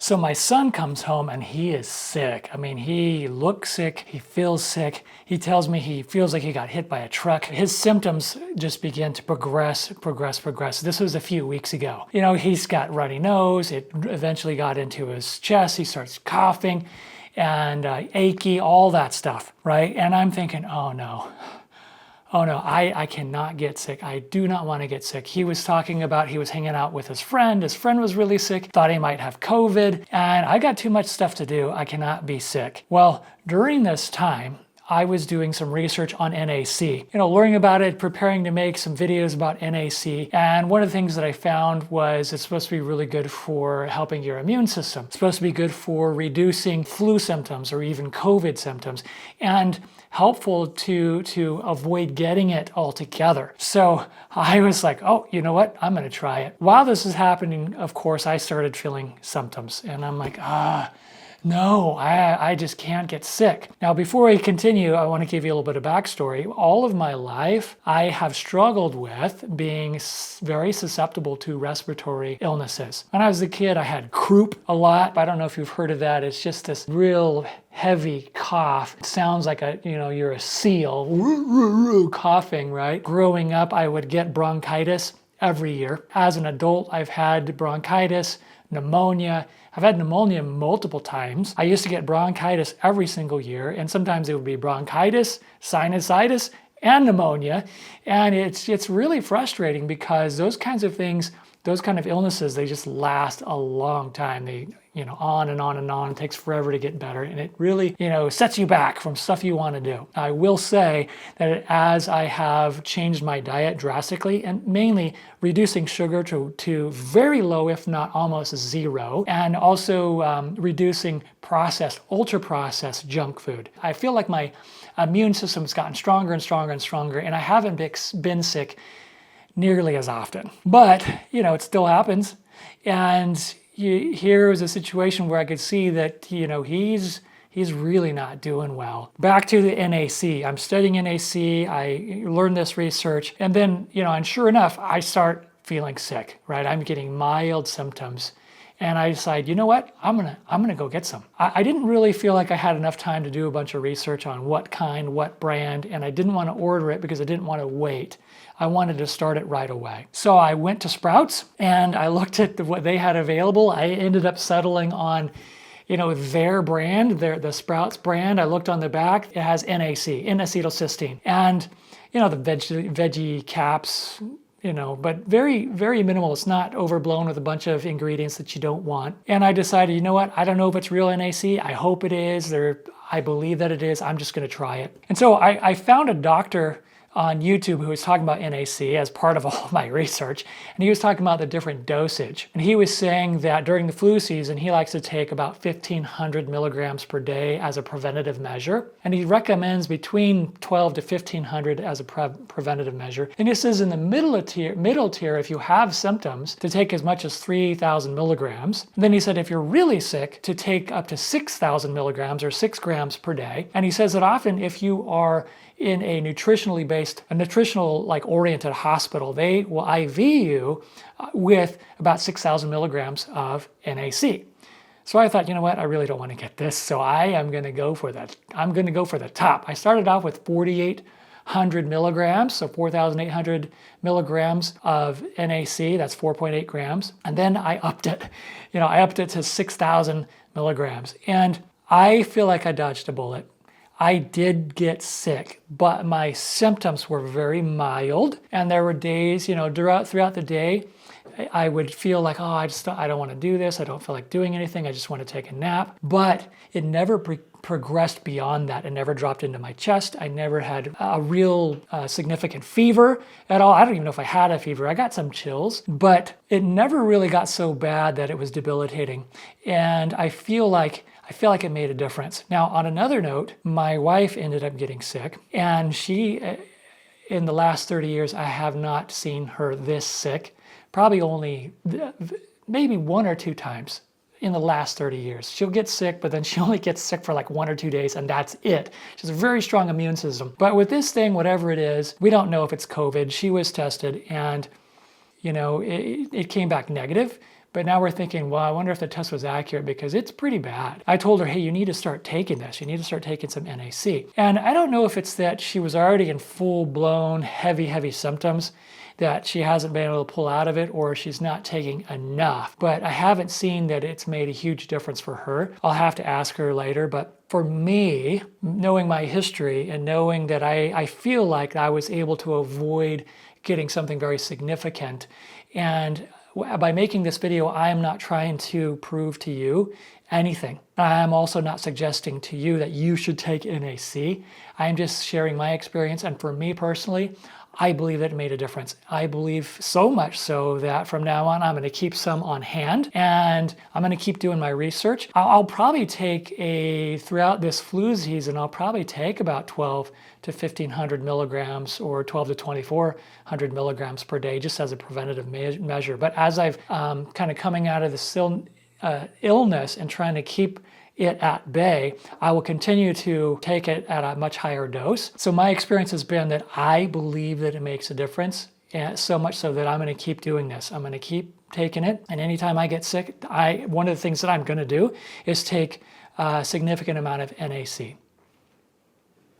So my son comes home and he is sick. I mean, he looks sick, he feels sick. He tells me he feels like he got hit by a truck. His symptoms just begin to progress. This was a few weeks ago. You know, he's got runny nose. It eventually got into his chest. He starts coughing and achy, all that stuff, right? And I'm thinking, oh no, I cannot get sick. I do not want to get sick. He was talking about he was hanging out with his friend. His friend was really sick, thought he might have COVID, and I got too much stuff to do. I cannot be sick. Well, during this time, I was doing some research on NAC, learning about it, preparing to make some videos about NAC. And one of the things that I found was it's supposed to be really good for helping your immune system. It's supposed to be good for reducing flu symptoms or even COVID symptoms, and helpful to avoid getting it altogether. So I was like, oh, you know what? I'm going to try it. While this is happening, of course, I started feeling symptoms, and I'm like, no, I just can't get sick. Now, before I continue, I want to give you a little bit of backstory. All of my life, I have struggled with being very susceptible to respiratory illnesses. When I was a kid, I had croup a lot. I don't know if you've heard of that. It's just this real heavy cough. It sounds like you're a seal coughing, right? Growing up, I would get bronchitis every year. As an adult, I've had bronchitis, pneumonia. I've had pneumonia multiple times. I used to get bronchitis every single year, and sometimes it would be bronchitis, sinusitis, and pneumonia. And it's really frustrating because those kinds of things, those kind of illnesses, they just last a long time. They, on and on and on. It takes forever to get better. And it really, sets you back from stuff you want to do. I will say that as I have changed my diet drastically, and mainly reducing sugar to very low, if not almost zero, and also reducing processed, ultra-processed junk food, I feel like my immune system's gotten stronger and stronger and stronger, and I haven't been sick nearly as often. But, it still happens. And here was a situation where I could see that, he's really not doing well. Back to the NAC. I'm studying NAC. I learned this research. And then, and sure enough, I start feeling sick, right? I'm getting mild symptoms. And I decide, you know what? I'm gonna go get some. I didn't really feel like I had enough time to do a bunch of research on what kind, what brand, and I didn't want to order it because I didn't want to wait. I wanted to start it right away. So I went to Sprouts and I looked at what they had available. I ended up settling on, their brand, the Sprouts brand. I looked on the back. It has NAC, N-acetylcysteine, and the veggie caps. But very, very minimal. It's not overblown with a bunch of ingredients that you don't want. And I decided, you know what? I don't know if it's real NAC. I hope it is. I believe that it is. I'm just going to try it. And so I found a doctor on YouTube who was talking about NAC as part of all my research, and he was talking about the different dosage. And he was saying that during the flu season, he likes to take about 1,500 milligrams per day as a preventative measure, and he recommends between 12 to 1,500 as a preventative measure. And this is in the middle tier if you have symptoms, to take as much as 3,000 milligrams. And then he said if you're really sick, to take up to 6,000 milligrams or 6 grams per day. And he says that often if you are in a nutritional oriented hospital, they will IV you with about 6,000 milligrams of NAC. So I thought, you know what, I really don't want to get this, so I am going to go for that. I'm going to go for the top. I started off with 4,800 milligrams, so 4,800 milligrams of NAC, that's 4.8 grams. And then I upped it. I upped it to 6,000 milligrams. And I feel like I dodged a bullet. I did get sick, but my symptoms were very mild. And there were days, throughout the day, I would feel like, I don't want to do this. I don't feel like doing anything. I just want to take a nap. But it never progressed beyond that. It never dropped into my chest. I never had a real significant fever at all. I don't even know if I had a fever. I got some chills, but it never really got so bad that it was debilitating. And I feel like it made a difference. Now, on another note, my wife ended up getting sick, and she, in the last 30 years, I have not seen her this sick. Probably only maybe 1 or 2 times in the last 30 years. She'll get sick, but then she only gets sick for like 1 or 2 days, and that's it. She has a very strong immune system. But with this thing, whatever it is, we don't know if it's COVID. She was tested, and it came back negative. But now we're thinking, well, I wonder if the test was accurate because it's pretty bad. I told her, hey, you need to start taking this. You need to start taking some NAC. And I don't know if it's that she was already in full-blown heavy symptoms that she hasn't been able to pull out of it, or she's not taking enough. But I haven't seen that it's made a huge difference for her. I'll have to ask her later. But for me, knowing my history and knowing that I feel like I was able to avoid getting something very significant, and by making this video, I am not trying to prove to you anything. I am also not suggesting to you that you should take NAC. I am just sharing my experience, and for me personally, I believe that it made a difference. I believe so much so that from now on, I'm going to keep some on hand, and I'm going to keep doing my research. I'll probably take throughout this flu season, I'll probably take about 12 to 1,500 milligrams or 12 to 2,400 milligrams per day, just as a preventative measure. But as I've kind of coming out of this illness and trying to keep it at bay, I will continue to take it at a much higher dose. So my experience has been that I believe that it makes a difference, and so much so that I'm going to keep doing this. I'm going to keep taking it, and anytime I get sick, one of the things that I'm going to do is take a significant amount of NAC.